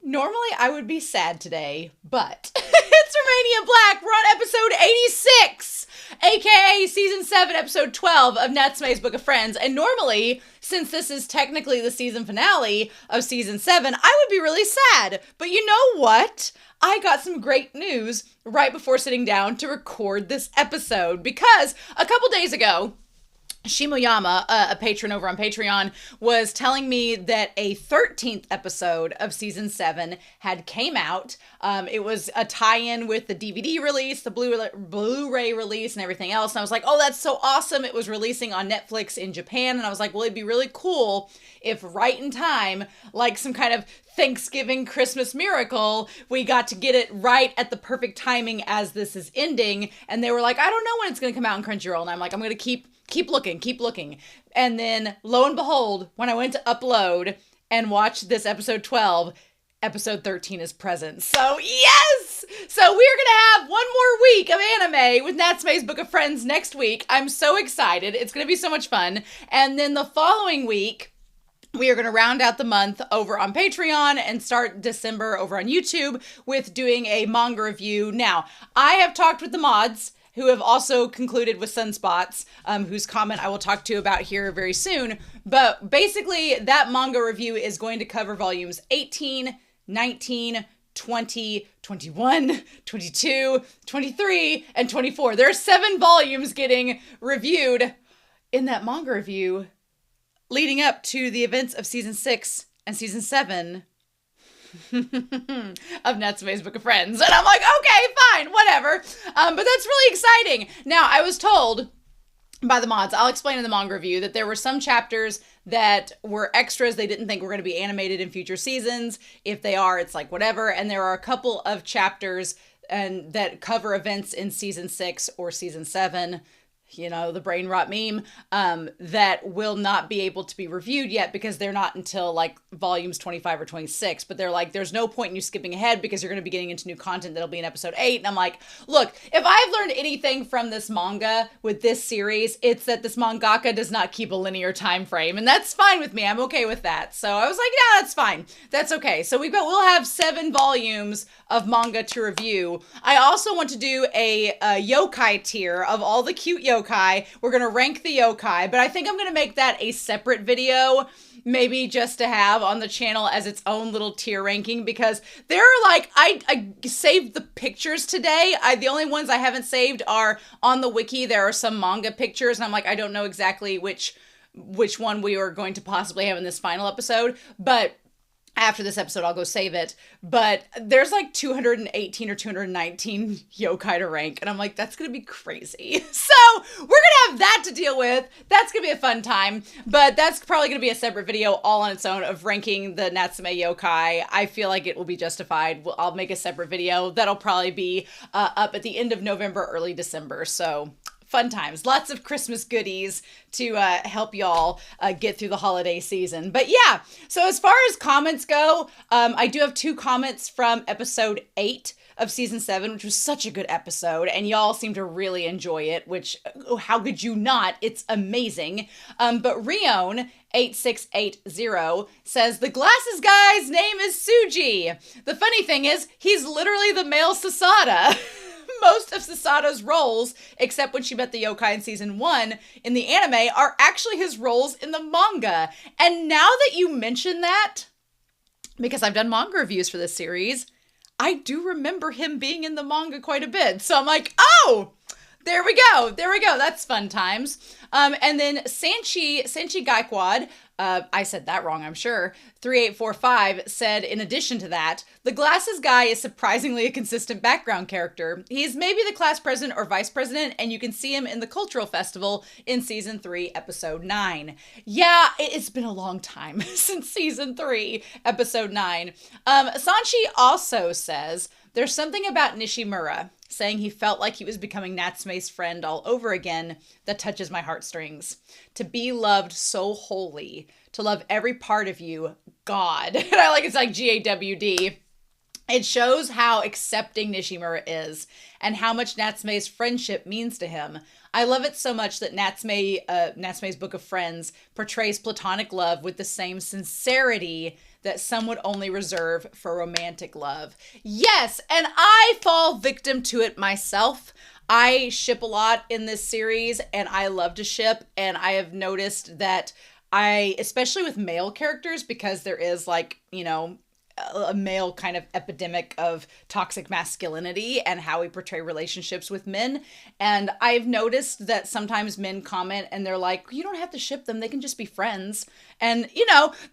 Normally I would be sad today, but it's Romania Black. We're on episode 86, aka season 7, episode 12 of Natsume's Book of Friends. And normally, since this is technically the season finale of season 7, I would be really sad. But you know what? I got some great news right before sitting down to record this episode because a couple days ago, Shimoyama, a patron over on Patreon, was telling me that a 13th episode of season 7 had came out. It was a tie-in with the DVD release, the Blu-ray release, and everything else. And I was like, oh, that's so awesome. It was releasing on Netflix in Japan. And I was like, well, it'd be really cool if right in time, like some kind of Thanksgiving Christmas miracle, we got to get it right at the perfect timing as this is ending. And they were like, I don't know when it's going to come out in Crunchyroll. And I'm like, I'm going to keep looking. And then lo and behold, when I went to upload and watch this episode 12, episode 13 is present. So yes! So we're gonna have one more week of anime with Natsume's Book of Friends next week. I'm so excited. It's gonna be so much fun. And then the following week, we are going to round out the month over on Patreon and start December over on YouTube with doing a manga review. Now, I have talked with the mods who have also concluded with Sunspots, whose comment I will talk to about here very soon. But basically, that manga review is going to cover volumes 18, 19, 20, 21, 22, 23, and 24. There are 7 volumes getting reviewed in that manga review leading up to the events of season 6 and season 7 of Natsume's Book of Friends. And I'm like, okay, fine, whatever. But that's really exciting. Now, I was told by the mods, I'll explain in the manga review, that there were some chapters that were extras they didn't think were going to be animated in future seasons. If they are, it's like whatever. And there are a couple of chapters that cover events in season 6 or season 7, the brain rot meme, that will not be able to be reviewed yet because they're not until like volumes 25 or 26. But they're like, there's no point in you skipping ahead because you're going to be getting into new content that'll be in episode 8. And I'm like, look, if I've learned anything from this manga with this series, it's that this mangaka does not keep a linear time frame. And that's fine with me. I'm okay with that. So I was like, yeah, that's fine. That's okay. So we'll have 7 volumes of manga to review. I also want to do a yokai tier of all the cute yokai. We're going to rank the yokai, but I think I'm going to make that a separate video, maybe just to have on the channel as its own little tier ranking, because there are like, I saved the pictures today. The only ones I haven't saved are on the wiki. There are some manga pictures, and I'm like, I don't know exactly which one we are going to possibly have in this final episode, but after this episode, I'll go save it. But there's like 218 or 219 yokai to rank. And I'm like, that's going to be crazy. So we're going to have that to deal with. That's going to be a fun time. But that's probably going to be a separate video all on its own of ranking the Natsume yokai. I feel like it will be justified. I'll make a separate video. That'll probably be up at the end of November, early December. So fun times. Lots of Christmas goodies to help y'all get through the holiday season. But yeah, so as far as comments go, I do have 2 comments from episode 8 of season 7, which was such a good episode, and y'all seem to really enjoy it, which, how could you not? It's amazing. But Rion 8680 says, the glasses guy's name is Suji. The funny thing is, he's literally the male Sasada. Most of Sasada's roles, except when she met the yokai in season 1 in the anime, are actually his roles in the manga. And now that you mention that, because I've done manga reviews for this series, I do remember him being in the manga quite a bit. So I'm like, oh, there we go. That's fun times. And then Sanchi Gaikwad, I said that wrong, I'm sure, 3845 said, in addition to that, the glasses guy is surprisingly a consistent background character. He's maybe the class president or vice president, and you can see him in the cultural festival in season 3, episode 9. Yeah, it's been a long time since season 3, episode 9. Sanchi also says, there's something about Nishimura saying he felt like he was becoming Natsume's friend all over again that touches my heartstrings. To be loved so wholly, to love every part of you, God. And I like, it's like GAWD. It shows how accepting Nishimura is and how much Natsume's friendship means to him. I love it so much that Natsume's Book of Friends portrays platonic love with the same sincerity that some would only reserve for romantic love. Yes, and I fall victim to it myself. I ship a lot in this series, and I love to ship, and I have noticed that especially with male characters, because there is like, a male kind of epidemic of toxic masculinity and how we portray relationships with men. And I've noticed that sometimes men comment and they're like, you don't have to ship them. They can just be friends. And,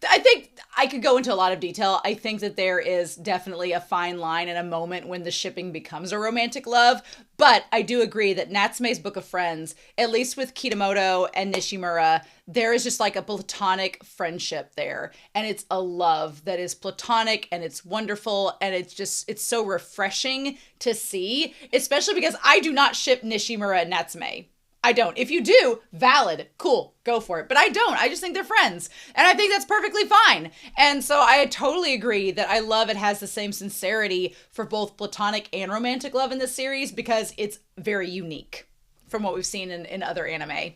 I think I could go into a lot of detail. I think that there is definitely a fine line and a moment when the shipping becomes a romantic love. But I do agree that Natsume's Book of Friends, at least with Kitamoto and Nishimura, there is just like a platonic friendship there. And it's a love that is platonic and it's wonderful. And it's so refreshing to see, especially because I do not ship Nishimura and Natsume. I don't. If you do, valid, cool, go for it. But I don't. I just think they're friends. And I think that's perfectly fine. And so I totally agree that I love it has the same sincerity for both platonic and romantic love in this series because it's very unique from what we've seen in other anime.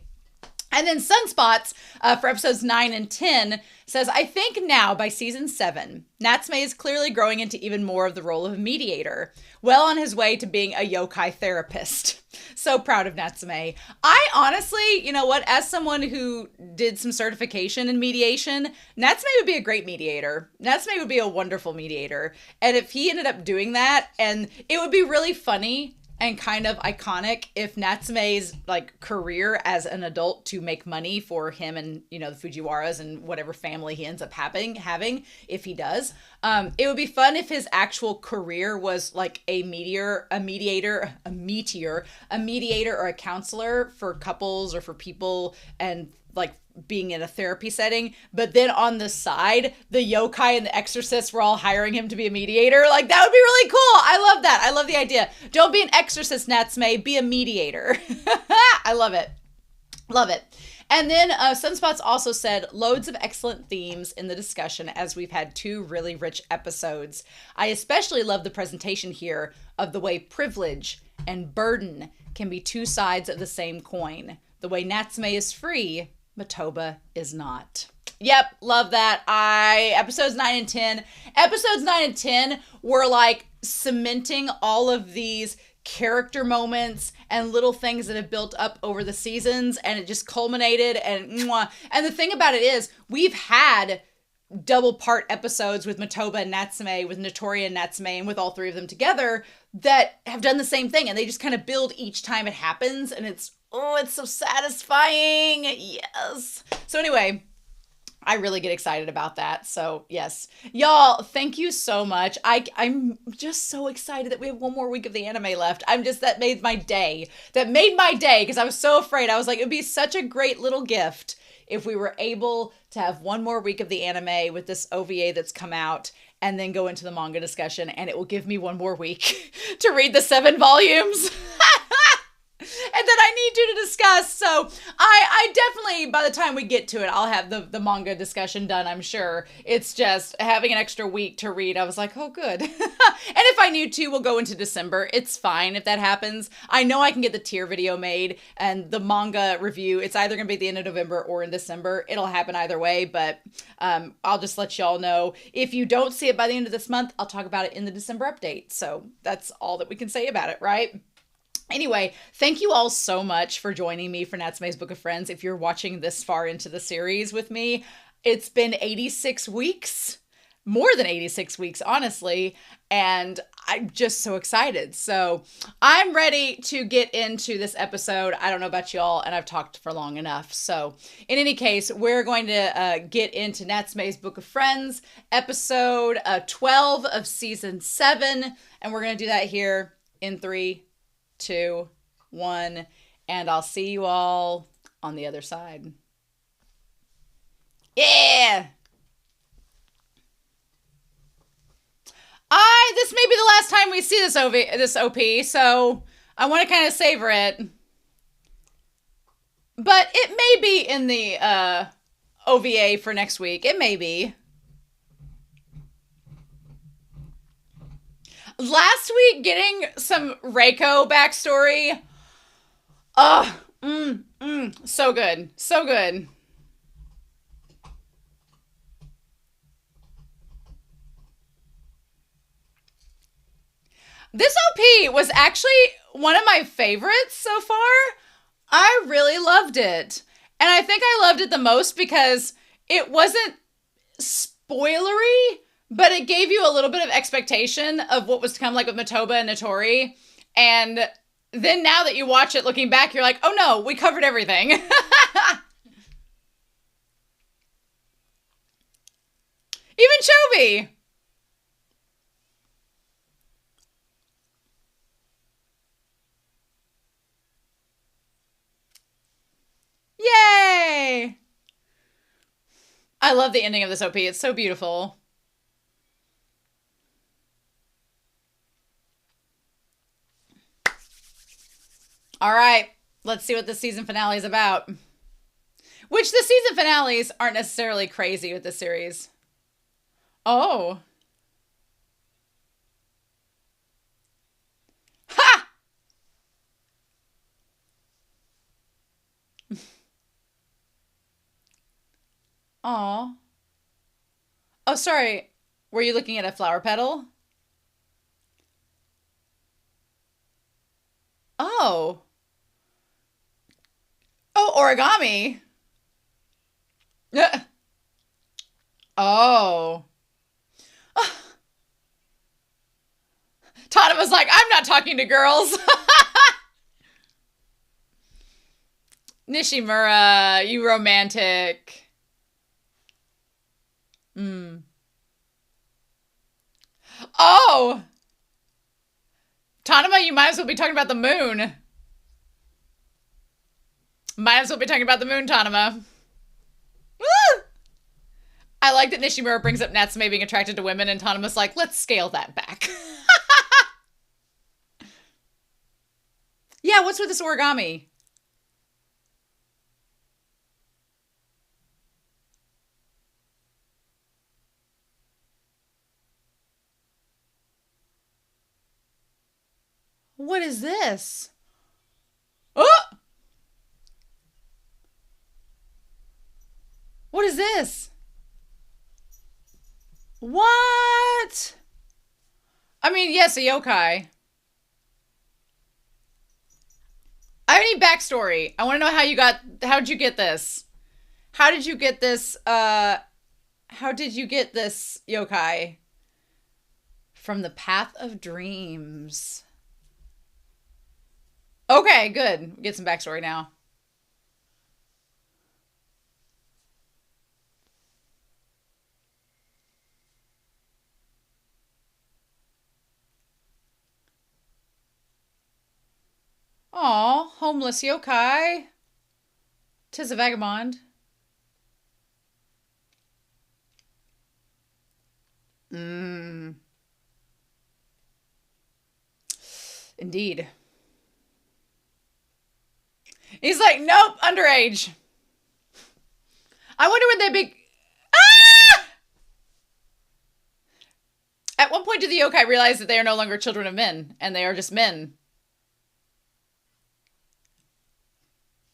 And then Sunspots for episodes 9 and 10 says, I think now by season 7, Natsume is clearly growing into even more of the role of mediator, well on his way to being a yokai therapist. So proud of Natsume. I honestly, you know what, as someone who did some certification in mediation, Natsume would be a great mediator. Natsume would be a wonderful mediator. And if he ended up doing that, and it would be really funny and kind of iconic if Natsume's like career as an adult to make money for him and, the Fujiwaras and whatever family he ends up having, if he does. It would be fun if his actual career was like a mediator or a counselor for couples or for people and like being in a therapy setting, but then on the side, the yokai and the exorcists were all hiring him to be a mediator. Like, that would be really cool. I love that. I love the idea. Don't be an exorcist, Natsume. Be a mediator. I love it. Love it. And then Sunspots also said, loads of excellent themes in the discussion as we've had 2 really rich episodes. I especially love the presentation here of the way privilege and burden can be 2 sides of the same coin. The way Natsume is free, Matoba is not. Yep, love that. Episodes 9 and 10. Episodes 9 and 10 were like cementing all of these character moments and little things that have built up over the seasons, and it just culminated and mwah. And the thing about it is, we've had double part episodes with Matoba and Natsume, with Notori and Natsume, and with all 3 of them together that have done the same thing, and they just kind of build each time it happens, and it's so satisfying. Yes. So anyway, I really get excited about that. So yes, y'all, thank you so much. I'm just so excited that we have 1 more week of the anime left. That made my day. Because I was so afraid. I was like, it'd be such a great little gift if we were able to have 1 more week of the anime with this OVA that's come out and then go into the manga discussion, and it will give me 1 more week to read the 7 volumes. And that I need you to discuss. So I definitely, by the time we get to it, I'll have the manga discussion done, I'm sure. It's just having an extra week to read. I was like, oh, good. And if I need to, we'll go into December. It's fine if that happens. I know I can get the tier video made and the manga review. It's either going to be at the end of November or in December. It'll happen either way, but I'll just let y'all know. If you don't see it by the end of this month, I'll talk about it in the December update. So that's all that we can say about it, right? Anyway, thank you all so much for joining me for Natsume's Book of Friends. If you're watching this far into the series with me, it's been 86 weeks, more than 86 weeks, honestly, and I'm just so excited. So I'm ready to get into this episode. I don't know about y'all, and I've talked for long enough. So in any case, we're going to get into Natsume's Book of Friends, episode 12 of season 7, and we're going to do that here in 3, 2, 1, and I'll see you all on the other side. Yeah! This may be the last time we see this OP, so I want to kind of savor it. But it may be in the OVA for next week. It may be. Last week, getting some Reiko backstory. So good. So good. This OP was actually one of my favorites so far. I really loved it. And I think I loved it the most because it wasn't spoilery, but it gave you a little bit of expectation of what was to come, like with Matoba and Notori. And then now that you watch it looking back, you're like, oh no, we covered everything. Even Chovy. Yay! I love the ending of this OP. It's so beautiful. All right, let's see what the season finale is about. Which the season finales aren't necessarily crazy with this series. Oh. Ha! Aw. Oh, sorry. Were you looking at a flower petal? Oh. Oh, origami. Oh. Tana was like, I'm not talking to girls. Nishimura, you romantic. Oh! Tanema, you might as well be talking about the moon. Might as well be talking about the moon, Tanema. Woo! I like that Nishimura brings up Natsume being attracted to women, and Tanema's like, let's scale that back. Yeah, what's with this origami? What is this? Oh! What is this? What? I mean, yes, a yokai. I need backstory. I want to know how'd you get this? How did you get this, how did you get this yokai? From the Path of Dreams. Okay, good. Get some backstory now. Aw, homeless yokai. 'Tis a vagabond. Indeed. He's like, nope, underage. I wonder when they be... Ah! At what point do the yokai realize that they are no longer children of men, and they are just men?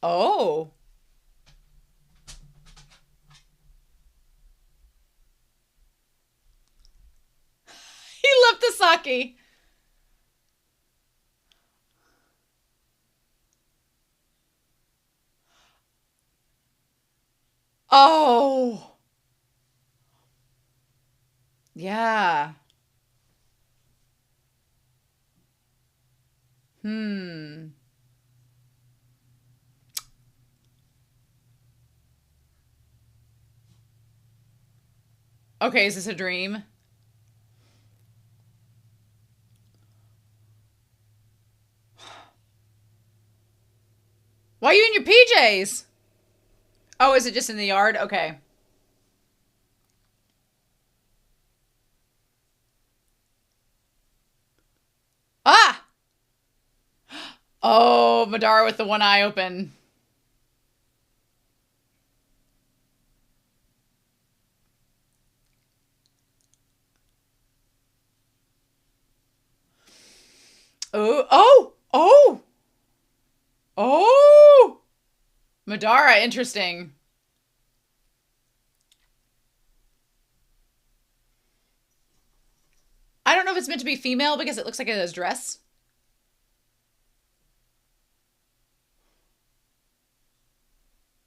Oh. He left the sake. Oh. Yeah. Okay, is this a dream? Why are you in your PJs? Oh, is it just in the yard? Okay. Ah! Oh, Madara with the one eye open. Oh, oh, oh! Oh! Madara, interesting. I don't know if if it's meant to be female because it looks like a dress.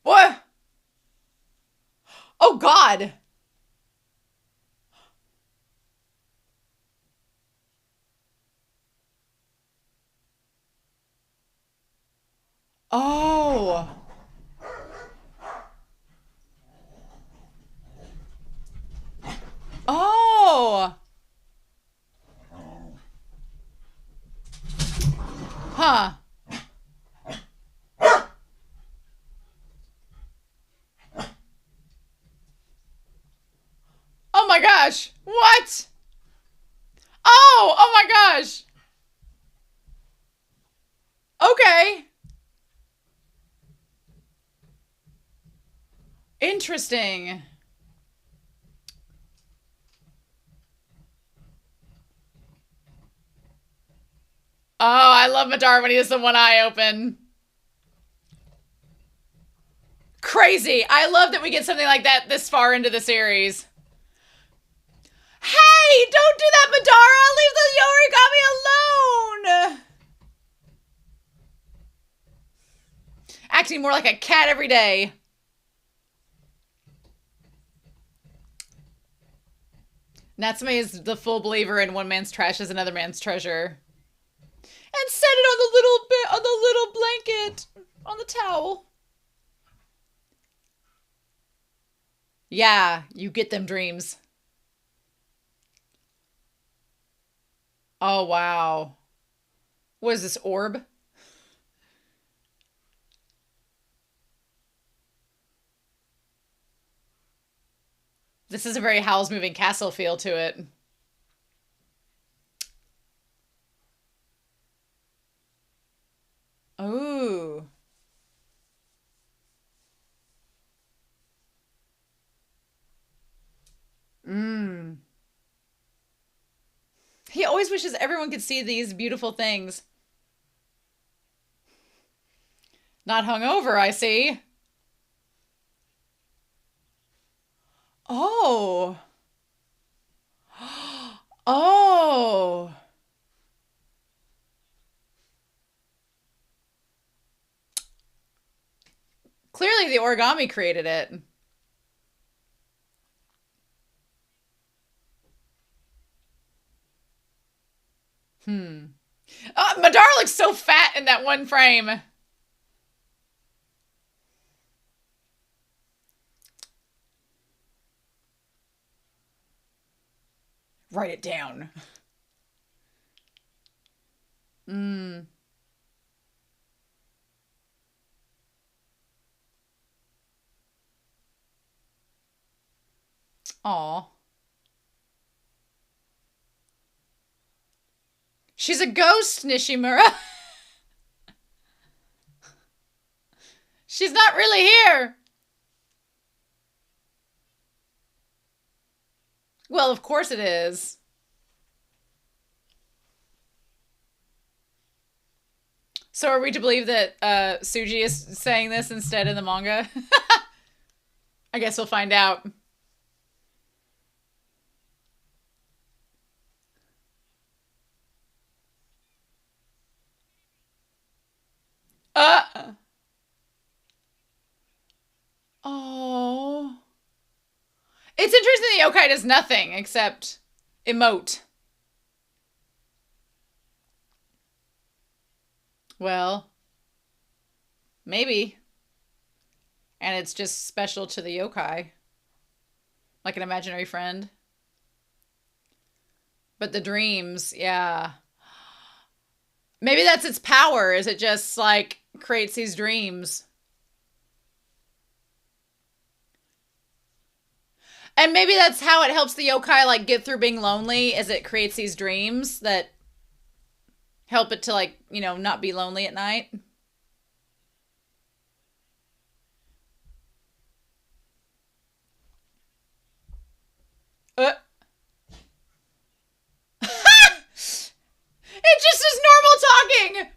What? Oh, God. Oh. Oh. Huh. Oh my gosh. What? Oh my gosh. Okay. Interesting. Oh, I love Madara when he has the one eye open. Crazy. I love that we get something like that this far into the series. Hey, don't do that, Madara! Leave the origami alone! Acting more like a cat every day. Natsume is the full believer in one man's trash is another man's treasure. And set it on the little blanket, on the towel. Yeah, you get them dreams. Oh, wow. What is this, orb? This is a very Howl's Moving Castle feel to it. Ooh. Mmm. He always wishes everyone could see these beautiful things. Not hungover, I see. Oh. Oh. Clearly the origami created it. Madara looks so fat in that one frame. Write it down. Mmm. Aw. She's a ghost, Nishimura. She's not really here. Well, of course it is. So are we to believe that Tsuji is saying this instead in the manga? I guess we'll find out. Oh. It's interesting that yokai does nothing except emote. Well, maybe. And it's just special to the yokai. Like an imaginary friend. But the dreams, yeah. Maybe that's its power, is it just like creates these dreams. And maybe that's how it helps the yokai like get through being lonely, is it creates these dreams that help it to like, you know, not be lonely at night. It just is normal talking.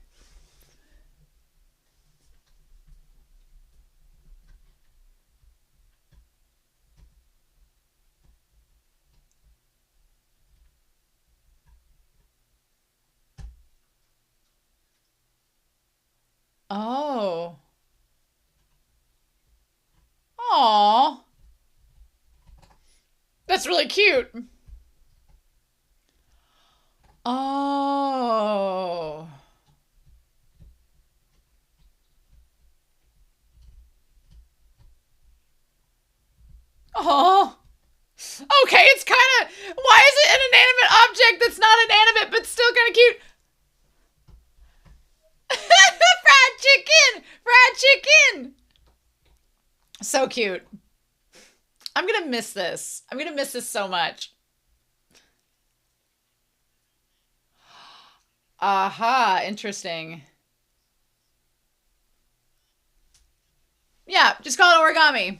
That's really cute. Oh. Oh. Okay, it's kind of... Why is it an inanimate object that's not inanimate but still kind of cute? Fried chicken! Fried chicken! So cute. I'm going to miss this. I'm going to miss this so much. Aha, interesting. Yeah, just call it origami.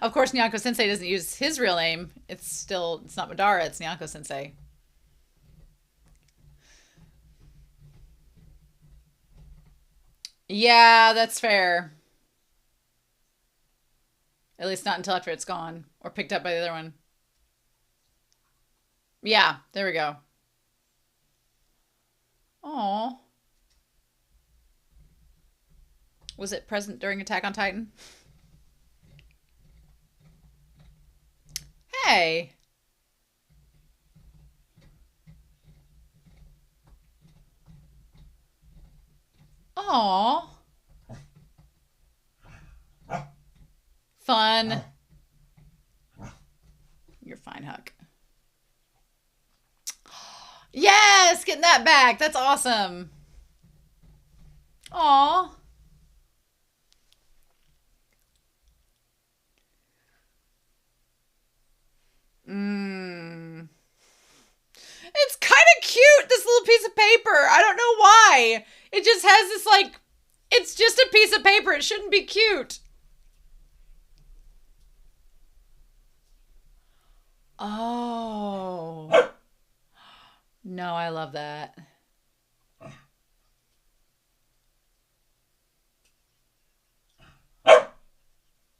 Of course, Nyako Sensei doesn't use his real name. It's not Madara, it's Nyako Sensei. Yeah, that's fair. At least not until after it's gone or picked up by the other one. Yeah, there we go. Oh. Was it present during Attack on Titan? Hey. Aw. Fun. You're fine, Huck. Yes, getting that back. That's awesome. Aw. It's kind of cute, this little piece of paper. I don't know why. It just has this, like, it's just a piece of paper. It shouldn't be cute. Oh. No, I love that.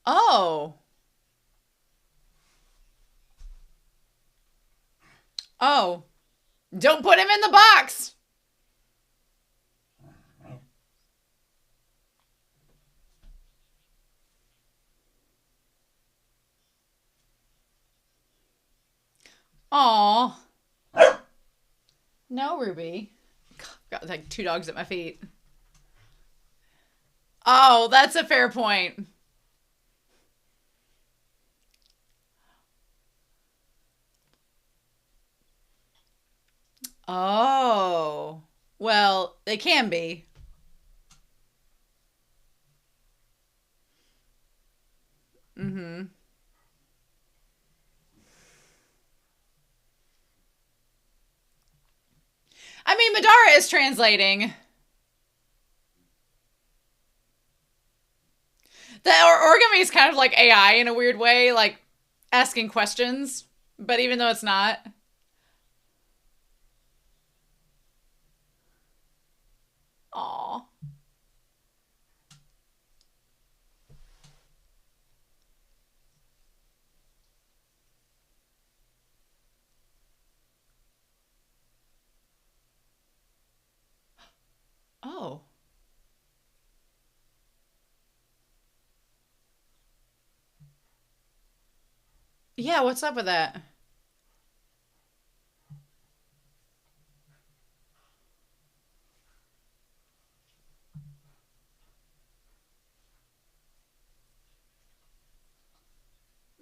Oh. Oh. Don't put him in the box. Aw. No, Ruby. Got like 2 dogs at my feet. Oh, that's a fair point. Oh. Well, they can be. Mm-hmm. I mean, Madara is translating. The origami is kind of like AI in a weird way, like asking questions, but even though it's not. Aw. Oh. Yeah, what's up with that?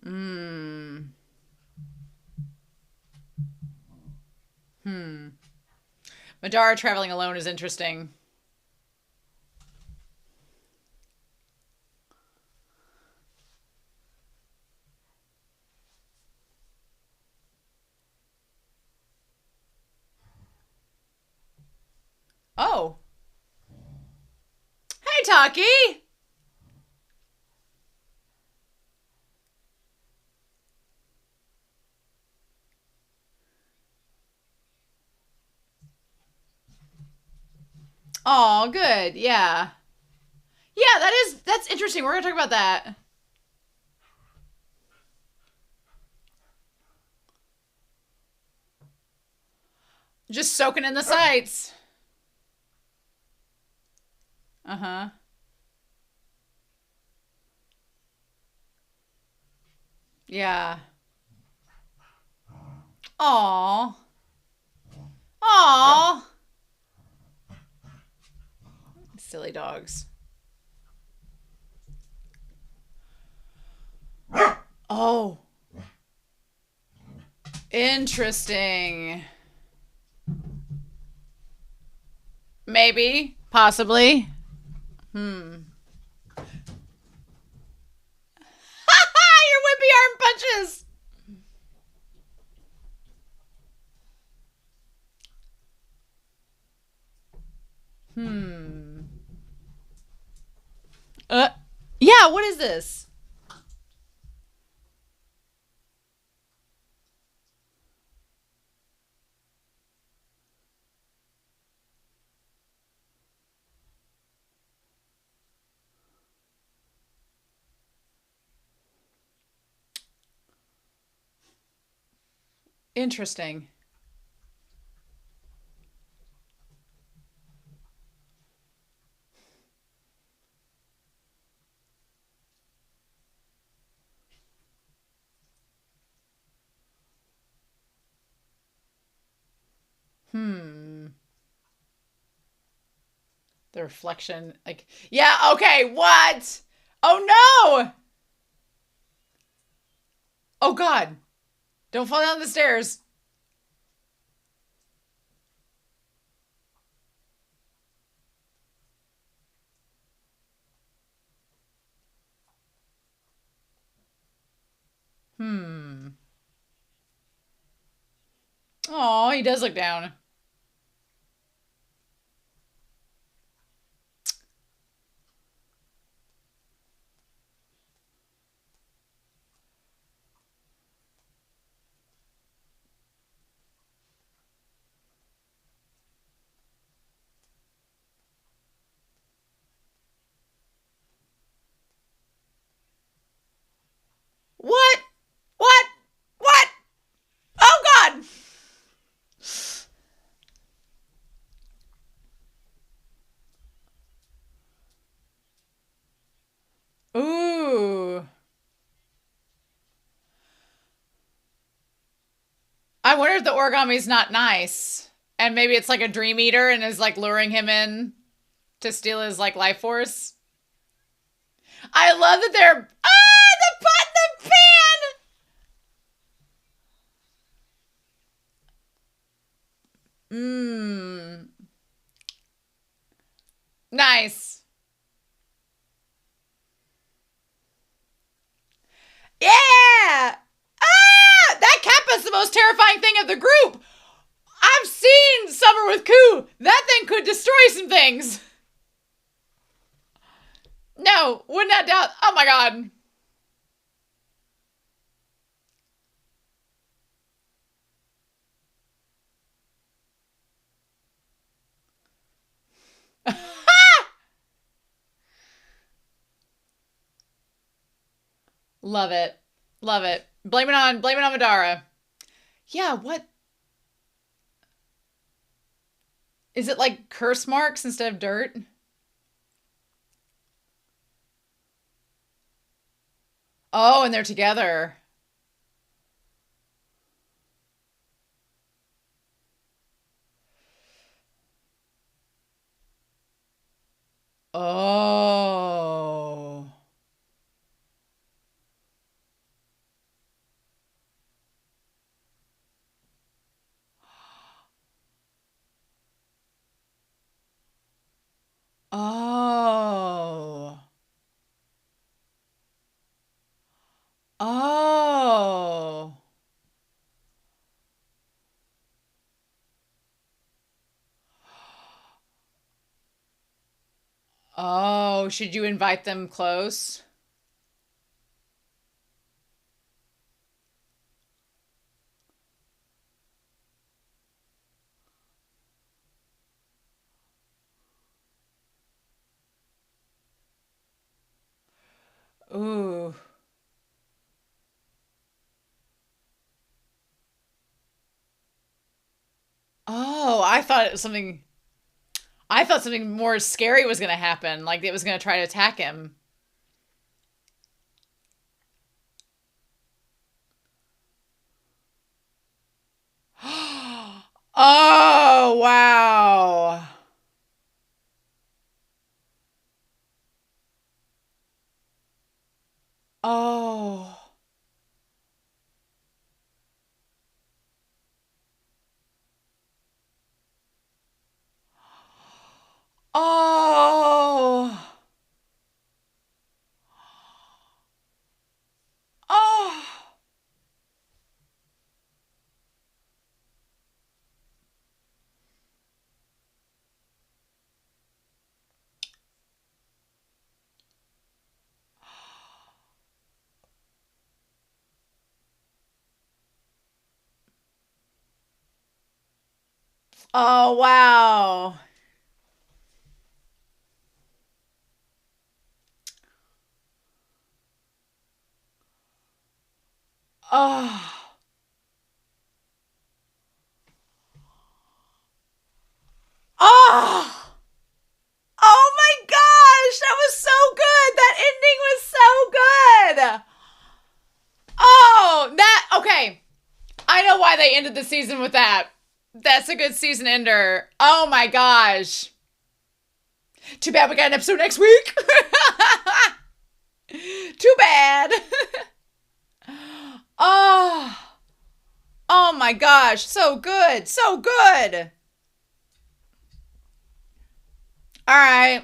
Hmm. Madara traveling alone is interesting. Oh. Hey, Taki! Oh, good. Yeah. Yeah, that's interesting. We're gonna talk about that. Just soaking in the sights. Uh-huh. Yeah. Aw. Aw. Silly dogs. Oh. Interesting. Maybe. Possibly. Hmm. Your whippy arm punches. Hmm. Uh. Yeah, what is this? Interesting. Hmm. The reflection, like, yeah, okay, what? Oh no! Oh God. Don't fall down the stairs. Hmm. Oh, he does look down. What? What? What? Oh God! Ooh. I wonder if the origami's not nice. And maybe it's like a dream eater and is like luring him in to steal his like life force. I love that they're the pot in the pan. Mmm. Nice. Yeah. That Kappa's the most terrifying thing of the group. I've seen Summer with Ku. That thing could destroy some things. No, would not doubt. Oh my God. Love it. Love it. Blame it on Madara. Yeah, what is it, like curse marks instead of dirt? Oh, and they're together. Oh. Oh. Oh. Oh, should you invite them close? Ooh. Oh. thought it was something. I thought something more scary was going to happen. Like it was going to try to attack him. Oh, wow. Oh. Oh. Oh. Oh, wow. Oh. Oh. Oh my gosh, that was so good. That ending was so good. Oh, okay. I know why they ended the season with that. That's a good season ender. Oh my gosh. Too bad we got an episode next week. Too bad. Oh. Oh my gosh, so good. So good. All right.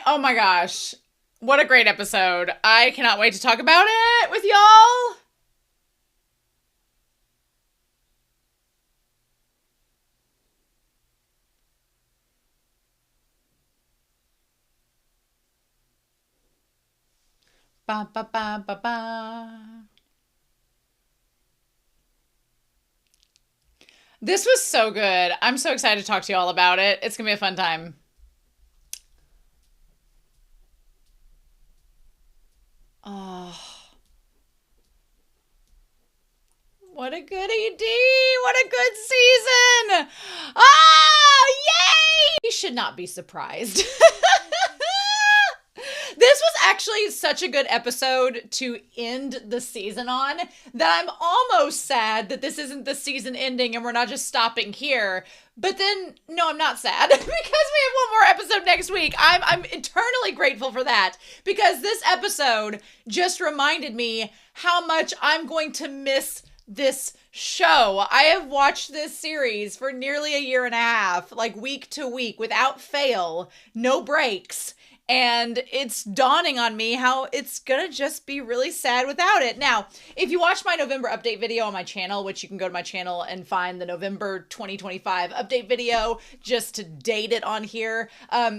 Oh my gosh. What a great episode. I cannot wait to talk about it with y'all. Ba ba ba ba ba. This was so good. I'm so excited to talk to you all about it. It's going to be a fun time. Oh, what a good ED. What a good season. Oh, yay. You should not be surprised. This was actually such a good episode to end the season on that I'm almost sad that this isn't the season ending and we're not just stopping here. But then, no, I'm not sad because we have one more episode next week. I'm eternally grateful for that because this episode just reminded me how much I'm going to miss this show. I have watched this series for nearly a year and a half, like week to week, without fail, no breaks. And it's dawning on me how it's gonna just be really sad without it. Now, if you watch my November update video on my channel, which you can go to my channel and find the November 2025 update video just to date it on here,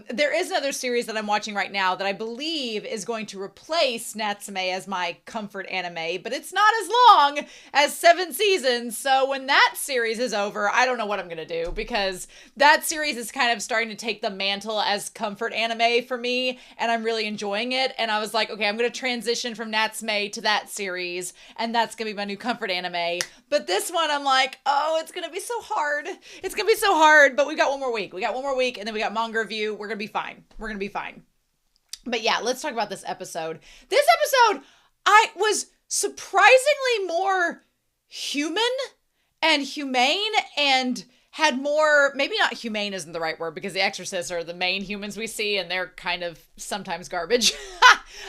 there is another series that I'm watching right now that I believe is going to replace NATSUME as my comfort anime, but it's not as long as 7 seasons. So when that series is over, I don't know what I'm gonna do because that series is kind of starting to take the mantle as comfort anime for me. And I'm really enjoying it. And I was like, okay, I'm going to transition from Natsume to that series. And that's going to be my new comfort anime. But this one, I'm like, oh, it's going to be so hard. It's going to be so hard. But we got one more week. And then we got manga review. We're going to be fine. But yeah, let's talk about this episode. This episode, I was surprisingly more human and humane and had more, maybe not humane isn't the right word because the exorcists are the main humans we see and they're kind of sometimes garbage.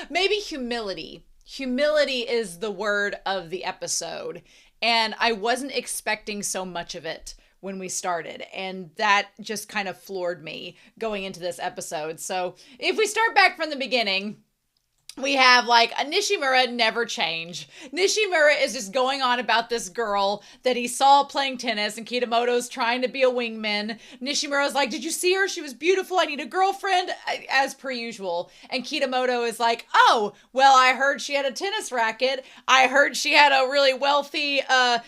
Maybe humility. Humility is the word of the episode. And I wasn't expecting so much of it when we started. And that just kind of floored me going into this episode. So if we start back from the beginning, we have like a Nishimura never change. Nishimura is just going on about this girl that he saw playing tennis, and Kitamoto's trying to be a wingman. Nishimura's like, did you see her? She was beautiful. I need a girlfriend, as per usual. And Kitamoto is like, oh, well, I heard she had a tennis racket. I heard she had a really wealthy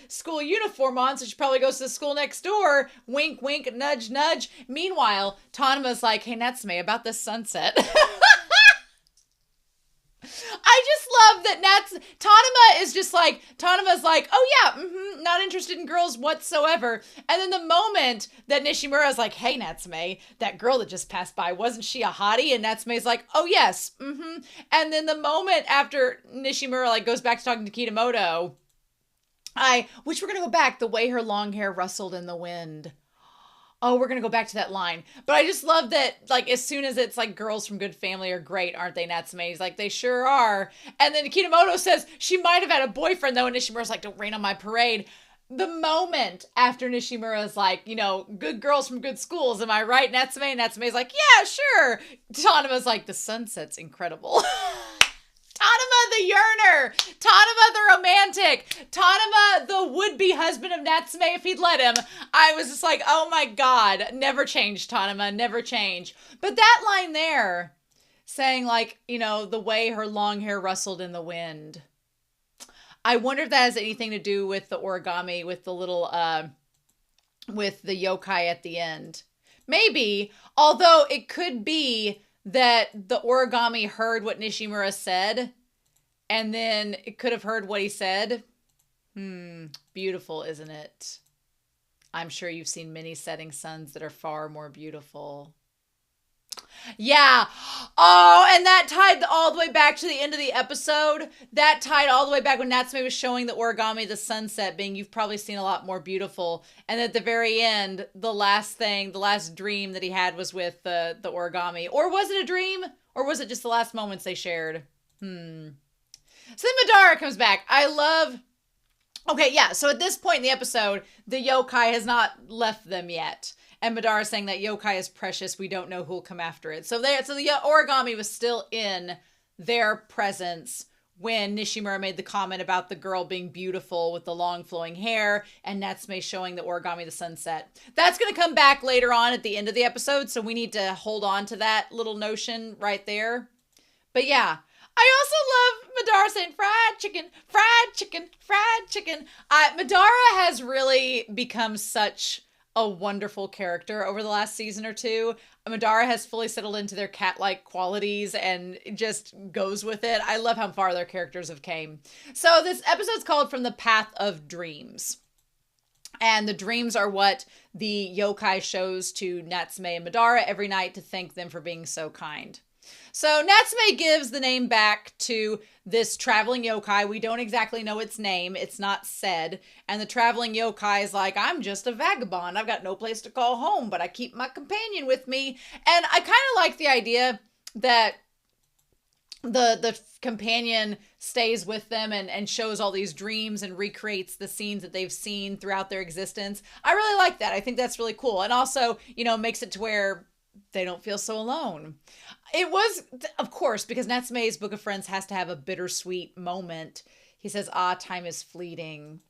school uniform on, so she probably goes to the school next door. Wink, wink, nudge, nudge. Meanwhile, Tanema's like, hey, Natsume, about this sunset. I just love that Tanema is just like, Tanema's like, oh yeah, not interested in girls whatsoever. And then the moment that Nishimura is like, hey Natsume, that girl that just passed by, wasn't she a hottie? And Natsume's like, oh yes, And then the moment after Nishimura like goes back to talking to Kitamoto, which we're gonna go back, the way her long hair rustled in the wind. Oh, we're going to go back to that line. But I just love that, like, as soon as it's like, girls from good family are great, aren't they, Natsume? He's like, they sure are. And then Kitamoto says she might have had a boyfriend, though, and Nishimura's like, don't rain on my parade. The moment after Nishimura's like, you know, good girls from good schools, am I right, Natsume? And Natsume's like, yeah, sure. Tanema's like, the sunset's incredible. Tanema the yearner, Tanema the romantic, Tanema the would-be husband of Natsume if he'd let him. I was just like, oh my God, never change, Tanema, never change. But that line there, saying like, you know, the way her long hair rustled in the wind. I wonder if that has anything to do with the origami, with the little, with the yokai at the end. Maybe, although it could be that the origami heard what Nishimura said, and then it could have heard what he said. Beautiful, isn't it? I'm sure you've seen many setting suns that are far more beautiful. Yeah. Oh, and that tied all the way back to the end of the episode. That tied all the way back when Natsume was showing the origami, the sunset being, you've probably seen a lot more beautiful. And at the very end, the last dream that he had was with the origami. Or was it a dream? Or was it just the last moments they shared? So then Madara comes back. Okay, yeah, so at this point in the episode, the yokai has not left them yet. And Madara saying that yokai is precious. We don't know who'll come after it. So the origami was still in their presence when Nishimura made the comment about the girl being beautiful with the long flowing hair, and Natsume showing the origami the sunset. That's going to come back later on at the end of the episode, so we need to hold on to that little notion right there. But yeah, I also love Madara saying fried chicken, fried chicken, fried chicken. Madara has really become such a wonderful character over the last season or two. Madara has fully settled into their cat-like qualities and just goes with it. I love how far their characters have came. So this episode's called From the Path of Dreams. And the dreams are what the yokai shows to Natsume and Madara every night to thank them for being so kind. So Natsume gives the name back to this traveling yokai. We don't exactly know its name. It's not said. And the traveling yokai is like, I'm just a vagabond. I've got no place to call home, but I keep my companion with me. And I kind of like the idea that the companion stays with them and shows all these dreams and recreates the scenes that they've seen throughout their existence. I really like that. I think that's really cool. And also, you know, makes it to where they don't feel so alone. It was, of course, because Natsume's Book of Friends has to have a bittersweet moment. He says, time is fleeting.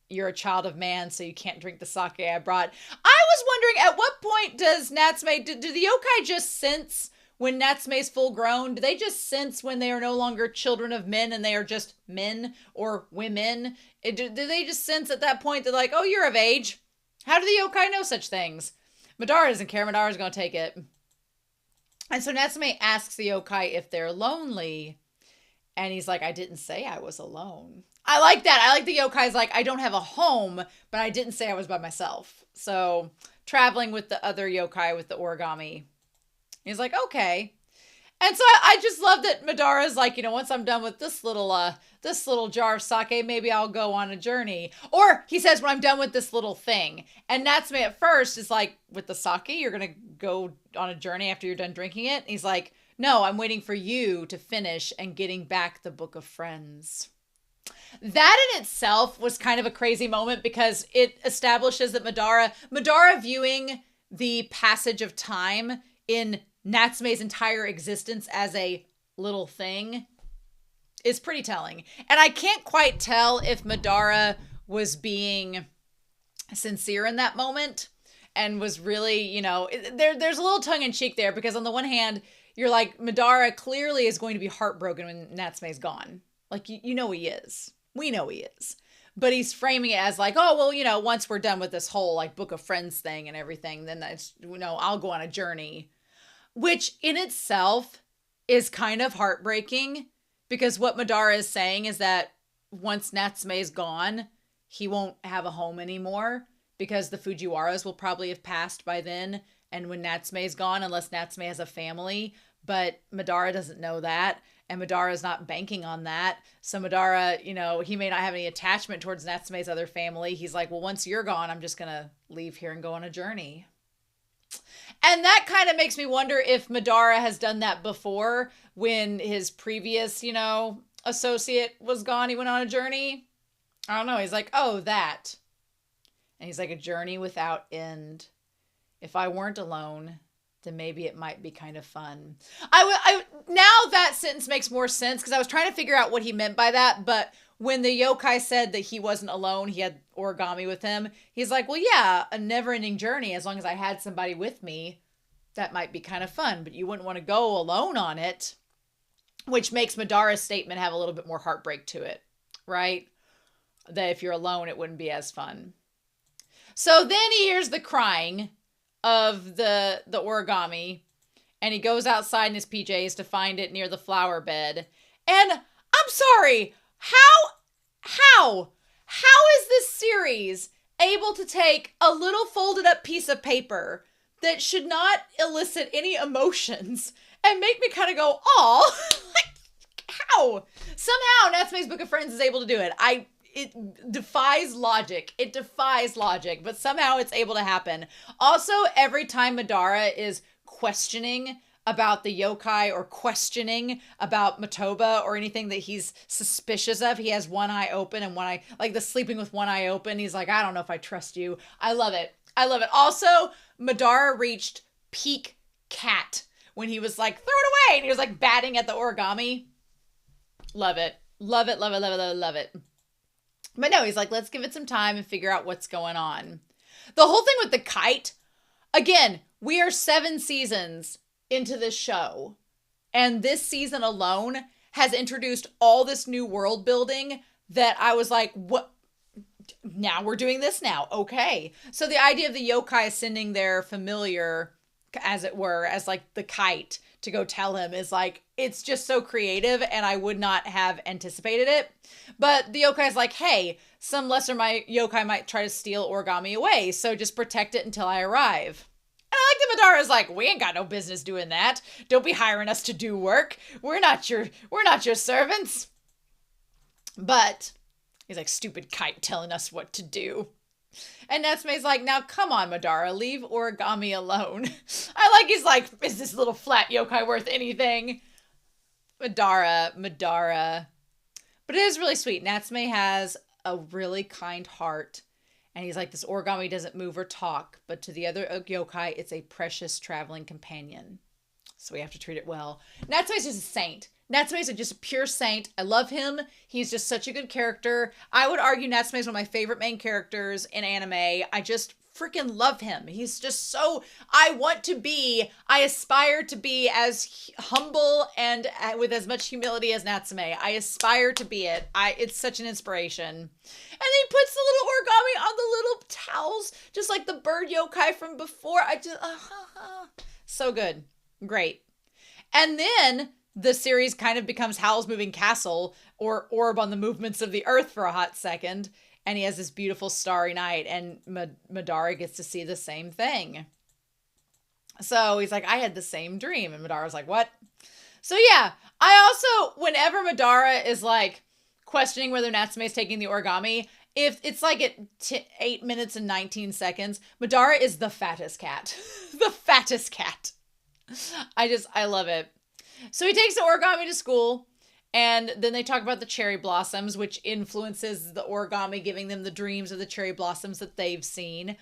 You're a child of man, so you can't drink the sake I brought. I was wondering, at what point does Natsume, do the yokai just sense when Natsume's full grown? Do they just sense when they are no longer children of men and they are just men or women? Do they just sense at that point they're like, oh, you're of age? How do the yokai know such things? Madara doesn't care. Madara's going to take it. And so Natsume asks the yokai if they're lonely. And he's like, I didn't say I was alone. I like that. I like the yokai's like, I don't have a home, but I didn't say I was by myself. So traveling with the other yokai with the origami. He's like, okay. And so I just love that Madara's like, you know, once I'm done with this little jar of sake, maybe I'll go on a journey. Or he says, when I'm done with this little thing. And Natsume at first is like, with the sake, you're going to go on a journey after you're done drinking it? And he's like, no, I'm waiting for you to finish and getting back the Book of Friends. That in itself was kind of a crazy moment because it establishes that Madara viewing the passage of time in Natsume's entire existence as a little thing is pretty telling. And I can't quite tell if Madara was being sincere in that moment and was really, you know, there's a little tongue-in-cheek there, because on the one hand, you're like, Madara clearly is going to be heartbroken when Natsume's gone. Like, you know he is. We know he is. But he's framing it as like, oh, well, you know, once we're done with this whole, like, Book of Friends thing and everything, then that's, you know, I'll go on a journey. Which in itself is kind of heartbreaking, because what Madara is saying is that once Natsume's gone, he won't have a home anymore, because the Fujiwaras will probably have passed by then. And when Natsume's gone, unless Natsume has a family, but Madara doesn't know that. And Madara's not banking on that. So Madara, you know, he may not have any attachment towards Natsume's other family. He's like, well, once you're gone, I'm just going to leave here and go on a journey. And that kind of makes me wonder if Madara has done that before, when his previous, you know, associate was gone. He went on a journey. I don't know. He's like, oh, that. And he's like, a journey without end. If I weren't alone, then maybe it might be kind of fun. Now that sentence makes more sense, because I was trying to figure out what he meant by that. But when the yokai said that he wasn't alone, he had origami with him, he's like, well, yeah, a never-ending journey. As long as I had somebody with me, that might be kind of fun. But you wouldn't want to go alone on it, which makes Madara's statement have a little bit more heartbreak to it, right? That if you're alone, it wouldn't be as fun. So then he hears the crying of the origami, and he goes outside in his PJs to find it near the flower bed. And I'm sorry, how is this series able to take a little folded up piece of paper that should not elicit any emotions and make me kind of go, aw? How? Somehow Natsume's Book of Friends is able to do it. It defies logic. It defies logic, but somehow it's able to happen. Also, every time Madara is questioning about the yokai or questioning about Matoba or anything that he's suspicious of, he has one eye open and one eye, like the sleeping with one eye open. He's like, I don't know if I trust you. I love it. I love it. Also, Madara reached peak cat when he was like, throw it away. And he was like batting at the origami. Love it. Love it, love it, love it, love it, love it. But no, he's like, let's give it some time and figure out what's going on. The whole thing with the kite, again, we are 7 seasons into this show, and this season alone has introduced all this new world building that I was like, what? Now we're doing this now. Okay. So the idea of the yokai sending their familiar, as it were, as like the kite to go tell him is like, it's just so creative, and I would not have anticipated it. But the yokai's like, hey, some lesser yokai might try to steal origami away, so just protect it until I arrive. And I like that Madara's like, we ain't got no business doing that. Don't be hiring us to do work. We're not your servants. But he's like, stupid kite telling us what to do. And Natsume's like, now come on, Madara, leave origami alone. I like, he's like, is this little flat yokai worth anything? Madara. But it is really sweet. Natsume has a really kind heart. And he's like, this origami doesn't move or talk, but to the other yokai, it's a precious traveling companion. So we have to treat it well. Natsume's just a saint. Natsume's just a pure saint. I love him. He's just such a good character. I would argue Natsume's one of my favorite main characters in anime. I just freaking love him. He's just so, I aspire to be as humble and with as much humility as Natsume. I aspire to be it. It's such an inspiration. And he puts the little origami on the little towels, just like the bird yokai from before. So good. Great. And then the series kind of becomes Howl's Moving Castle, or Orb on the Movements of the Earth for a hot second. And he has this beautiful starry night, and Madara gets to see the same thing. So he's like, I had the same dream. And Madara's like, what? So yeah, I also, whenever Madara is like questioning whether Natsume is taking the origami, if it's like at 8 minutes and 19 seconds, Madara is the fattest cat. The fattest cat. I love it. So he takes the origami to school. And then they talk about the cherry blossoms, which influences the origami, giving them the dreams of the cherry blossoms that they've seen.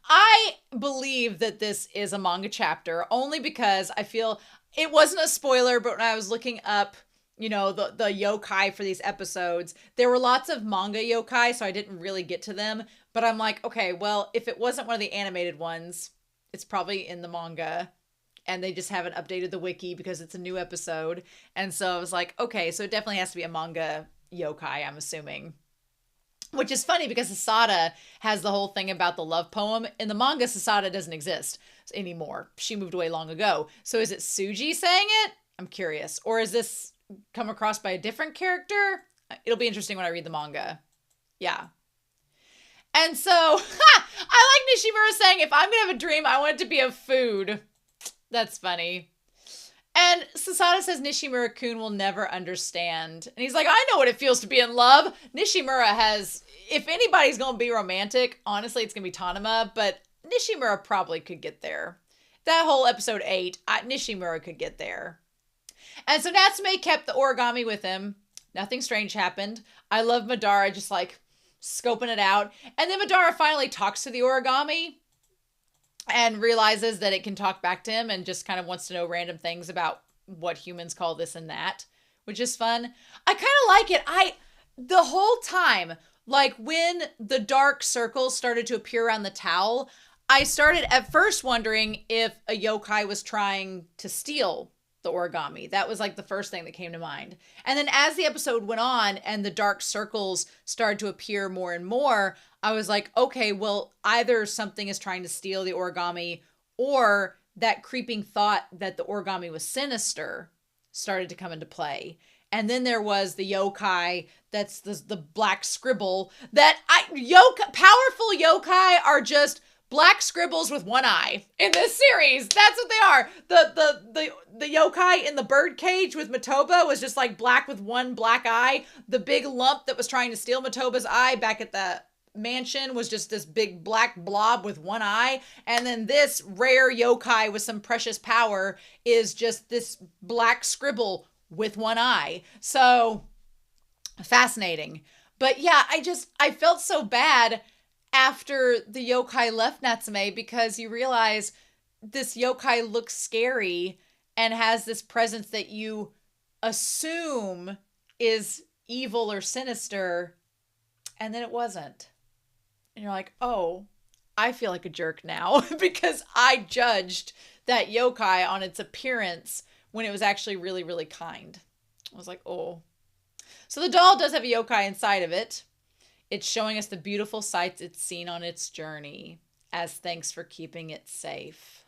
I believe that this is a manga chapter only because I feel it wasn't a spoiler, but when I was looking up, the yokai for these episodes, there were lots of manga yokai, so I didn't really get to them. But I'm like, okay, well, if it wasn't one of the animated ones, it's probably in the manga. And they just haven't updated the wiki because it's a new episode. And so I was like, okay, so it definitely has to be a manga yokai, I'm assuming. Which is funny because Sasada has the whole thing about the love poem. In the manga, Sasada doesn't exist anymore. She moved away long ago. So is it Suji saying it? I'm curious. Or is this come across by a different character? It'll be interesting when I read the manga. Yeah. And so, I like Nishimura saying, if I'm going to have a dream, I want it to be of food. That's funny. And Sasada says Nishimura-kun will never understand. And he's like, I know what it feels to be in love. Nishimura has, if anybody's going to be romantic, honestly, it's going to be Tanama, but Nishimura probably could get there. That whole episode 8, Nishimura could get there. And so Natsume kept the origami with him. Nothing strange happened. I love Madara just like scoping it out. And then Madara finally talks to the origami and realizes that it can talk back to him and just kind of wants to know random things about what humans call this and that, which is fun. I kind of like it. The whole time, like when the dark circles started to appear around the towel, I started at first wondering if a yokai was trying to steal the origami. That was like the first thing that came to mind. And then as the episode went on and the dark circles started to appear more and more, I was like, okay, well, either something is trying to steal the origami or that creeping thought that the origami was sinister started to come into play. And then there was the yokai, that's the black scribble that powerful yokai are just black scribbles with one eye in this series. That's what they are. The yokai in the bird cage with Matoba was just like black with one black eye. The big lump that was trying to steal Matoba's eye back at the mansion was just this big black blob with one eye. And then this rare yokai with some precious power is just this black scribble with one eye. So fascinating. But yeah, I felt so bad after the yokai left Natsume because you realize this yokai looks scary and has this presence that you assume is evil or sinister, and then it wasn't. And you're like, oh, I feel like a jerk now because I judged that yokai on its appearance when it was actually really, really kind. I was like, oh. So the doll does have a yokai inside of it. It's showing us the beautiful sights it's seen on its journey as thanks for keeping it safe.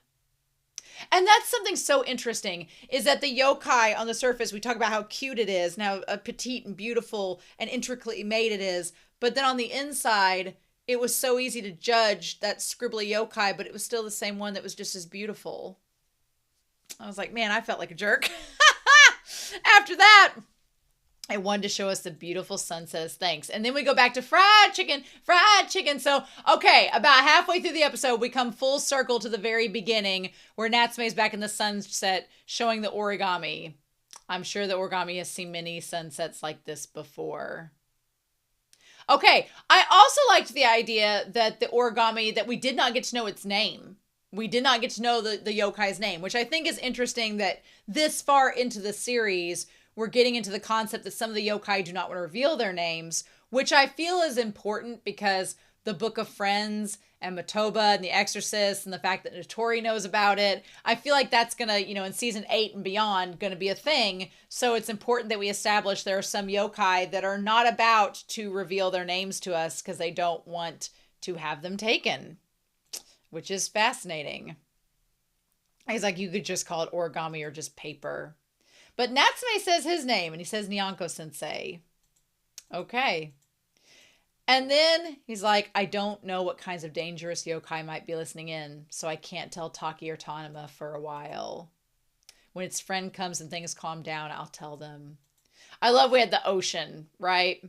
And that's something so interesting is that the yokai on the surface, we talk about how cute it is, and how petite and beautiful and intricately made it is. But then on the inside, it was so easy to judge that scribbly yokai, but it was still the same one that was just as beautiful. I was like, man, I felt like a jerk. After that, I wanted to show us the beautiful sunset as thanks. And then we go back to fried chicken. So, okay, about halfway through the episode, we come full circle to the very beginning where Natsume's back in the sunset showing the origami. I'm sure the origami has seen many sunsets like this before. Okay, I also liked the idea that the origami, that we did not get to know its name. We did not get to know the yokai's name, which I think is interesting that this far into the series, we're getting into the concept that some of the yokai do not want to reveal their names, which I feel is important because the Book of Friends and Matoba and The Exorcist and the fact that Notori knows about it, I feel like that's going to, in season 8 and beyond, going to be a thing. So it's important that we establish there are some yokai that are not about to reveal their names to us because they don't want to have them taken, which is fascinating. He's like, you could just call it origami or just paper. But Natsume says his name, and he says Nyanko-sensei. Okay. And then he's like, I don't know what kinds of dangerous yokai might be listening in, so I can't tell Taki or Tanama for a while. When its friend comes and things calm down, I'll tell them. I love we had the ocean, right?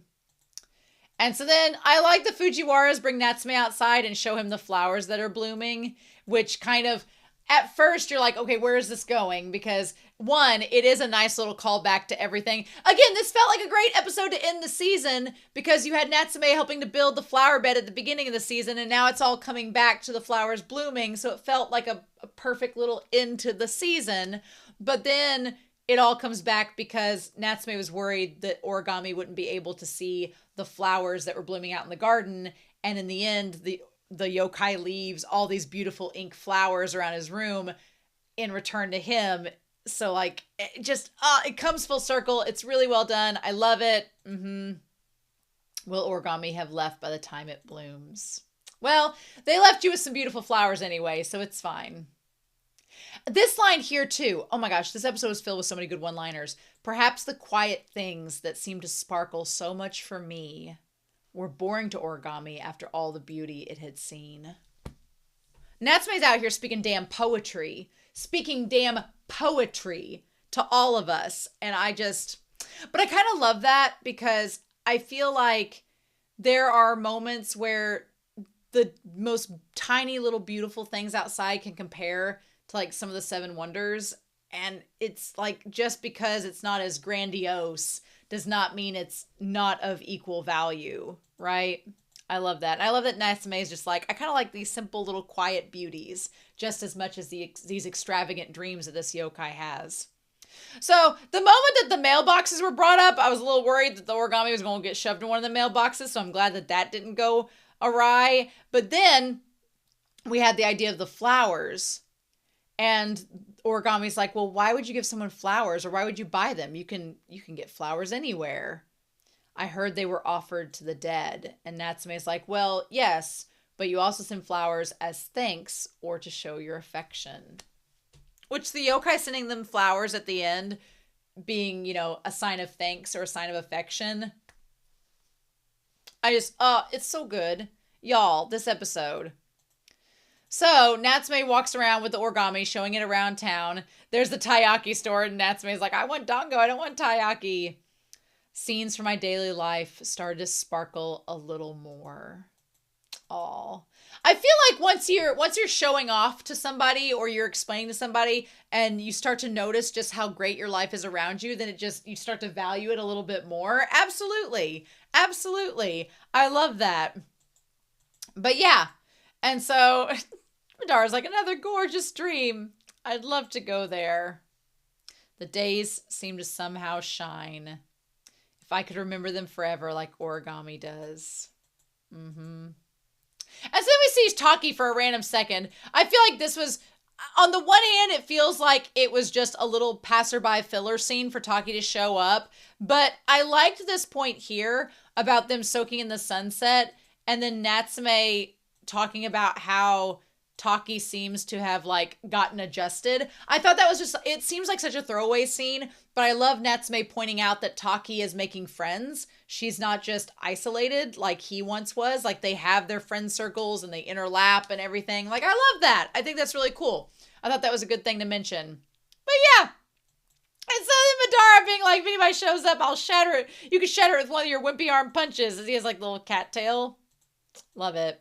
And so then I like the Fujiwaras bring Natsume outside and show him the flowers that are blooming, which kind of at first you're like, okay, where is this going? Because one, it is a nice little callback to everything. Again, this felt like a great episode to end the season because you had Natsume helping to build the flower bed at the beginning of the season, and now it's all coming back to the flowers blooming. So it felt like a perfect little end to the season. But then it all comes back because Natsume was worried that Origami wouldn't be able to see the flowers that were blooming out in the garden. And in the end, the yokai leaves all these beautiful ink flowers around his room in return to him. So like, it comes full circle. It's really well done. I love it. Will Origami have left by the time it blooms? Well, they left you with some beautiful flowers anyway, so it's fine. This line here too. Oh my gosh, this episode was filled with so many good one-liners. Perhaps the quiet things that seem to sparkle so much for me were boring to Origami after all the beauty it had seen. Natsume's out here speaking damn poetry to all of us. And but I kind of love that because I feel like there are moments where the most tiny little beautiful things outside can compare to like some of the seven wonders. And it's like, just because it's not as grandiose does not mean it's not of equal value, right? I love that. And I love that Natsume is just like, I kind of like these simple little quiet beauties just as much as these extravagant dreams that this yokai has. So the moment that the mailboxes were brought up, I was a little worried that the Origami was going to get shoved in one of the mailboxes. So I'm glad that that didn't go awry. But then we had the idea of the flowers. And Origami's like, well, why would you give someone flowers, or why would you buy them? You can get flowers anywhere. I heard they were offered to the dead. And Natsume's like, well, yes, but you also send flowers as thanks or to show your affection. Which the yokai sending them flowers at the end being, a sign of thanks or a sign of affection. It's so good. Y'all, this episode. So Natsume walks around with the Origami, showing it around town. There's the taiyaki store, and Natsume's like, I want dango, I don't want taiyaki. Scenes from my daily life started to sparkle a little more. Aw. I feel like once you're showing off to somebody or you're explaining to somebody and you start to notice just how great your life is around you, then you start to value it a little bit more. Absolutely. Absolutely. I love that. But yeah. And so Madara's like, another gorgeous dream. I'd love to go there. The days seem to somehow shine. If I could remember them forever like Origami does. And so then we see Taki for a random second. I feel like this was, on the one hand, it feels like it was just a little passerby filler scene for Taki to show up. But I liked this point here about them soaking in the sunset. And then Natsume talking about how Taki seems to have gotten adjusted. I thought that was it seems like such a throwaway scene, but I love Natsume pointing out that Taki is making friends. She's not just isolated like he once was. Like, they have their friend circles and they interlap and everything. I love that. I think that's really cool. I thought that was a good thing to mention. But yeah. And so then Madara being like, if anybody shows up, I'll shatter it. You can shatter it with one of your wimpy arm punches. As he has little cat tail. Love it.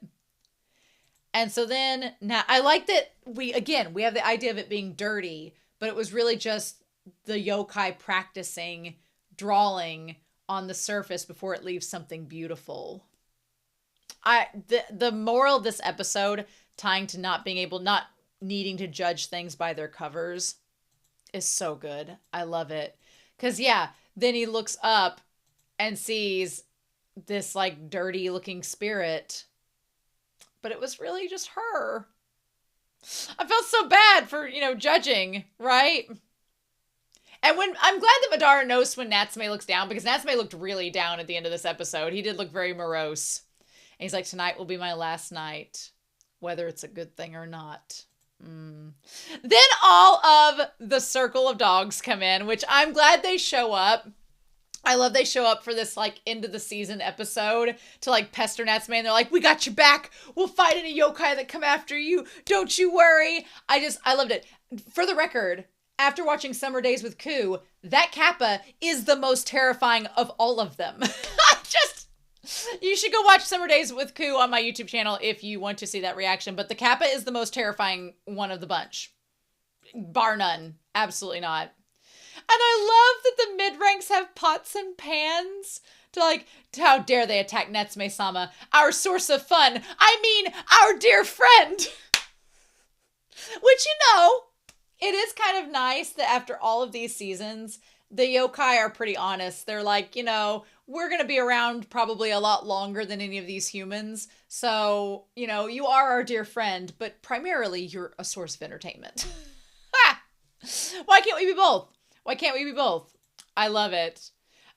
And so then, now, I like that we have the idea of it being dirty, but it was really just the yokai practicing drawing on the surface before it leaves something beautiful. The moral of this episode, tying to not needing to judge things by their covers, is so good. I love it. Because, yeah, then he looks up and sees this, dirty looking spirit. But it was really just her. I felt so bad for, judging, right? And I'm glad that Madara knows when Natsume looks down, because Natsume looked really down at the end of this episode. He did look very morose. And he's like, tonight will be my last night, whether it's a good thing or not. Then all of the circle of dogs come in, which I'm glad they show up. I love they show up for this end of the season episode to pester Natsume, and they're like, we got your back. We'll fight any yokai that come after you. Don't you worry. I loved it. For the record, after watching Summer Days with Ku, that Kappa is the most terrifying of all of them. You should go watch Summer Days with Ku on my YouTube channel if you want to see that reaction. But the Kappa is the most terrifying one of the bunch. bar none. Absolutely not. And I love that the mid-ranks have pots and pans to like, how dare they attack Natsume-sama, our source of fun. I mean, our dear friend. Which, it is kind of nice that after all of these seasons, the yokai are pretty honest. They're like, we're going to be around probably a lot longer than any of these humans. So, you are our dear friend, but primarily you're a source of entertainment. Why can't we be both? Why can't we be both? I love it.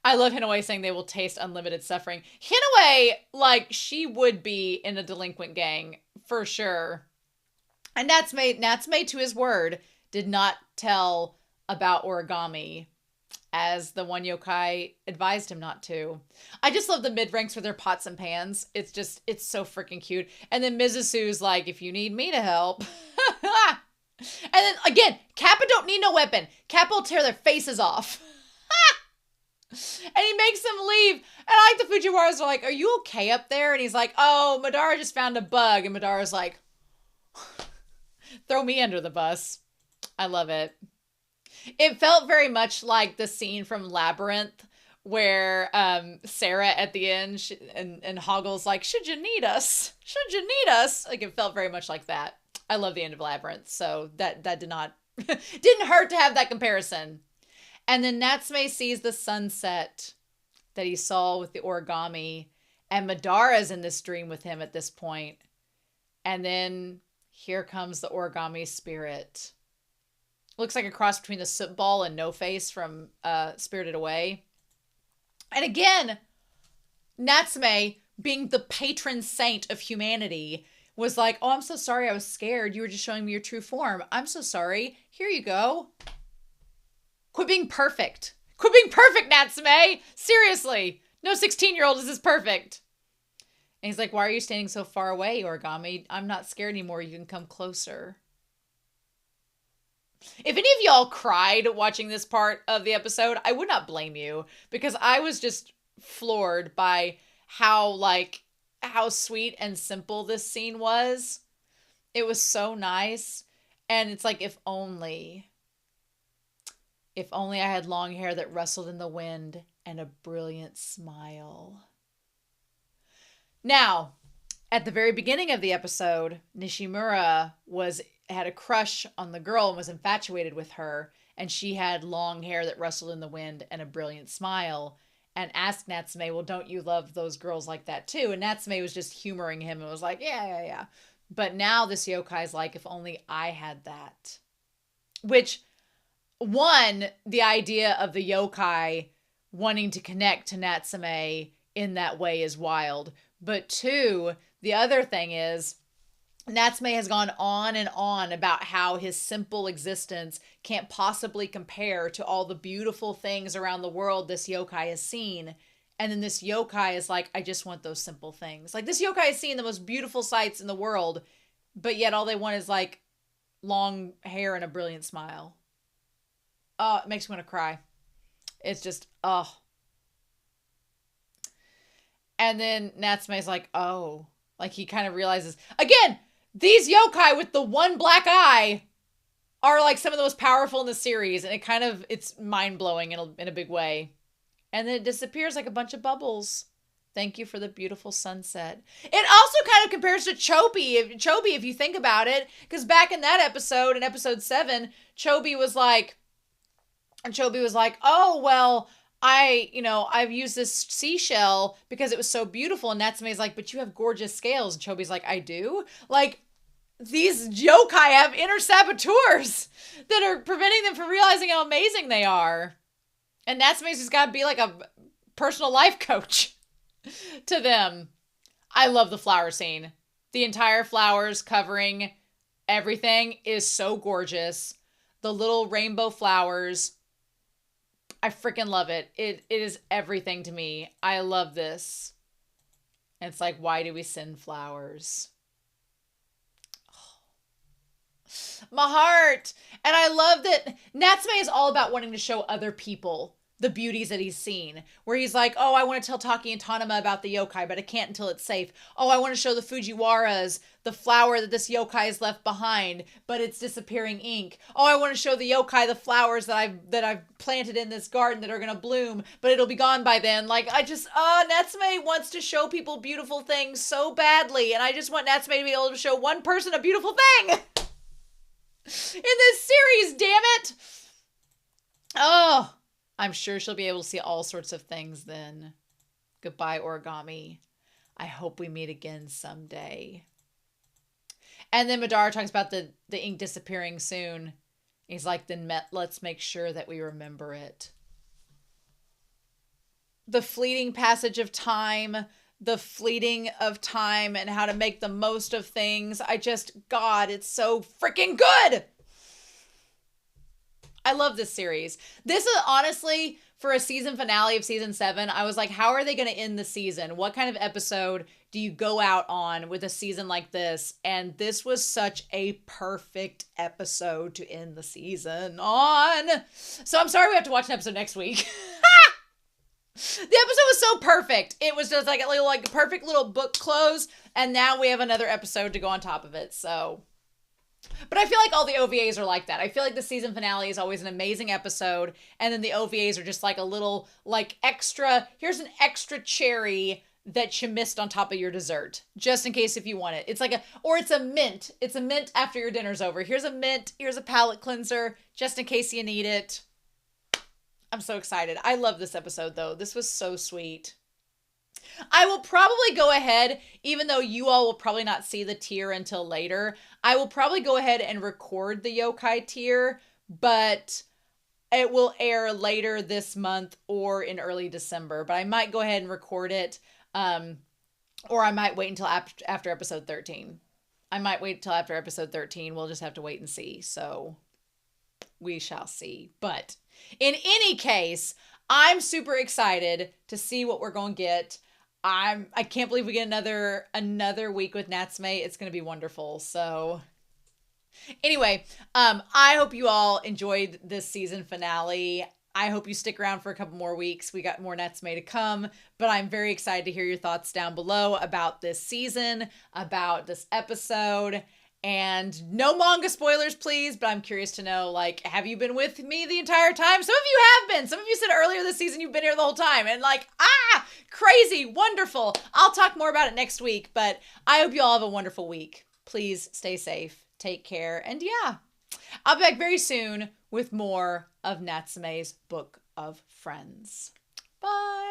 I love Hinaway saying they will taste unlimited suffering. Hinaway, like, she would be in a delinquent gang, for sure. And Natsume, to his word, did not tell about origami, as the one yokai advised him not to. I just love the mid-ranks with their pots and pans. It's so freaking cute. And then Mizusu's like, if you need me to help. And then, again, Kappa don't need no weapon. Kappa will tear their faces off. And he makes them leave. And I like the Fujiwaras are like, are you okay up there? And he's like, oh, Madara just found a bug. And Madara's like, throw me under the bus. I love it. It felt very much like the scene from Labyrinth where Sarah at the end and Hoggle's like, should you need us? Should you need us? Like, it felt very much like that. I love the end of Labyrinth, so that did not didn't hurt to have that comparison. And then Natsume sees the sunset that he saw with the origami, and Madara's in this dream with him at this point. And then here comes the origami spirit. Looks like a cross between the soot ball and No Face from Spirited Away. And again, Natsume, being the patron saint of humanity, was like, oh, I'm so sorry, I was scared. You were just showing me your true form. I'm so sorry. Here you go. Quit being perfect. Quit being perfect, Natsume. Seriously. No 16-year-old is as perfect. And he's like, why are you standing so far away, origami? I'm not scared anymore. You can come closer. If any of y'all cried watching this part of the episode, I would not blame you, because I was just floored by how sweet and simple this scene was. It was so nice. And it's like, if only I had long hair that rustled in the wind and a brilliant smile. Now, at the very beginning of the episode, Nishimura had a crush on the girl and was infatuated with her, and she had long hair that rustled in the wind and a brilliant smile, and asked Natsume, well, don't you love those girls like that too? And Natsume was just humoring him and was like, yeah. But now this yokai's like, if only I had that. Which, one, the idea of the yokai wanting to connect to Natsume in that way is wild. But two, the other thing is, Natsume has gone on and on about how his simple existence can't possibly compare to all the beautiful things around the world this yokai has seen. And then this yokai is like, I just want those simple things. Like, this yokai has seen the most beautiful sights in the world, but yet all they want is like long hair and a brilliant smile. Oh, it makes me want to cry. It's just, oh. And then Natsume's like, oh. Like, he kind of realizes, again, these yokai with the one black eye are like some of the most powerful in the series. And it's mind-blowing in a big way. And then it disappears like a bunch of bubbles. Thank you for the beautiful sunset. It also kind of compares to Chobi, if you think about it. Because back in that episode, in episode 7, Chobi was like, oh, well, I've used this seashell because it was so beautiful. And Natsume's like, but you have gorgeous scales. And Chobi's like, I do? Like, these yokai have inner saboteurs that are preventing them from realizing how amazing they are. And Natsume's just got to be like a personal life coach to them. I love the flower scene. The entire flowers covering everything is so gorgeous. The little rainbow flowers, I freaking love it. It is everything to me. I love this. And it's like, why do we send flowers? Oh. My heart. And I love that Natsume is all about wanting to show other people the beauties that he's seen, where he's like, oh, I want to tell Taki and Tanama about the yokai, but I can't until it's safe. Oh, I want to show the Fujiwaras the flower that this yokai has left behind, but it's disappearing ink. Oh, I want to show the yokai the flowers that I've planted in this garden that are going to bloom, but it'll be gone by then. Like, Natsume wants to show people beautiful things so badly, and I just want Natsume to be able to show one person a beautiful thing in this series, damn it. Oh, I'm sure she'll be able to see all sorts of things then. Goodbye, origami. I hope we meet again someday. And then Madara talks about the ink disappearing soon. He's like, then let's make sure that we remember it. The fleeting passage of time, the fleeting of time and how to make the most of things. God, it's so freaking good. I love this series. This is honestly, for a season finale of season 7, I was like, how are they going to end the season? What kind of episode do you go out on with a season like this? And this was such a perfect episode to end the season on. So I'm sorry we have to watch an episode next week. The episode was so perfect. It was just like a little, perfect little book close. And now we have another episode to go on top of it. So... But I feel like all the OVAs are like that. I feel like the season finale is always an amazing episode. And then the OVAs are just like a little, extra, here's an extra cherry that you missed on top of your dessert. Just in case if you want it. It's it's a mint. It's a mint after your dinner's over. Here's a mint. Here's a palate cleanser. Just in case you need it. I'm so excited. I love this episode though. This was so sweet. I will probably go ahead, even though you all will probably not see the tier until later, I will probably go ahead and record the yokai tier, but it will air later this month or in early December. But I might go ahead and record it, or I might wait until after episode 13. I might wait until after episode 13. We'll just have to wait and see. So we shall see. But in any case, I'm super excited to see what we're going to get. I can't believe we get another week with Natsume. It's going to be wonderful. So anyway, I hope you all enjoyed this season finale. I hope you stick around for a couple more weeks. We got more Natsume to come, but I'm very excited to hear your thoughts down below about this season, about this episode. And no manga spoilers, please. But I'm curious to know, have you been with me the entire time? Some of you have been. Some of you said earlier this season you've been here the whole time. And crazy, wonderful. I'll talk more about it next week. But I hope you all have a wonderful week. Please stay safe. Take care. And yeah, I'll be back very soon with more of Natsume's Book of Friends. Bye.